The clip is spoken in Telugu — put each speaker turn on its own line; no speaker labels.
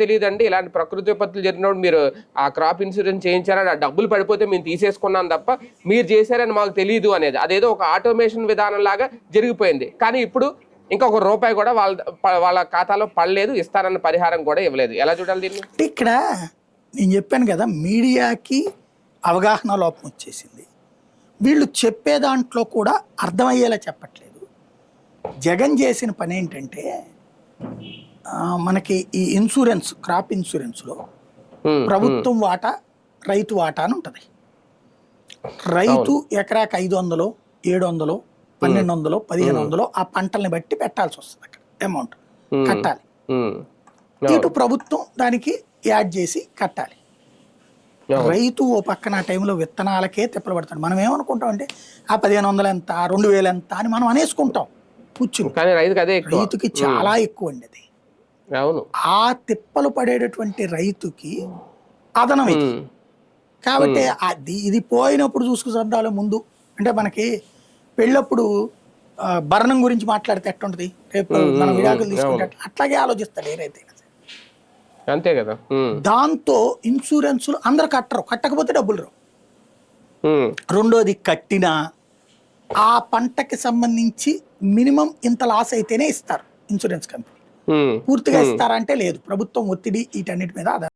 తెలియదండి. ఇలాంటి ప్రకృతి విపత్తులు జరిగినప్పుడు మీరు ఆ క్రాప్ ఇన్సూరెన్స్ చేయించారని, ఆ డబ్బులు పడిపోతే మేము తీసేసుకున్నాం తప్ప మీరు చేశారని మాకు తెలియదు అనేది. అదేదో ఒక ఆటోమేషన్ విధానం లాగా జరిగిపోయింది. కానీ ఇప్పుడు ఇంకొక రూపాయి కూడా వాళ్ళ ఖాతాలో పడలేదు, ఇస్తారన్న పరిహారం కూడా ఇవ్వలేదు. ఎలా చూడాలి దీన్ని?
ఇక్కడ నేను చెప్పాను కదా, మీడియాకి అవగాహన లోపం వచ్చేసింది. వీళ్ళు చెప్పే దాంట్లో కూడా అర్థమయ్యేలా చెప్పట్లేదు. జగన్ చేసిన పని ఏంటంటే, మనకి ఈ ఇన్సూరెన్స్, క్రాప్ ఇన్సూరెన్స్లో ప్రభుత్వం వాటా, రైతు వాటా అని ఉంటుంది. రైతు ఎకరాకి 500, 700, 1200, 1500 ఆ పంటల్ని బట్టి పెట్టాల్సి వస్తుంది. అక్కడ అమౌంట్ కట్టాలి. ఇటు ప్రభుత్వం దానికి యాడ్ చేసి కట్టాలి. రైతు ఓ పక్కన ఆ టైంలో విత్తనాలకే తిప్పలు పడతాడు. మనం ఏమనుకుంటాం అంటే ఆ 1500 ఎంత, 2000 ఎంత అని మనం అనేసుకుంటాం. కూర్చుని రైతుకి చాలా ఎక్కువ అండి అది. ఆ తిప్పలు పడేటటువంటి రైతుకి అదనం ఇది. కాబట్టి ఇది పోయినప్పుడు చూసుకు సర్దాలు ముందు అంటే మనకి పెళ్ళప్పుడు భరణం గురించి మాట్లాడితే ఎట్టుంటది, రేపు మనం విడాకులు తీసుకుంటే అట్లాగే ఆలోచిస్తాడు ఏ రైతు.
అంతే కదా.
దాంతో ఇన్సూరెన్సులు అందరు కట్టరు, కట్టకపోతే డబ్బులు రావు. రెండోది కట్టినా ఆ పంటకి సంబంధించి మినిమం ఇంత లాస్ అయితేనే ఇస్తారు ఇన్సూరెన్స్ కంపెనీ. పూర్తిగా ఇస్తారంటే లేదు, ప్రభుత్వం ఒత్తిడి వీటన్నిటి మీద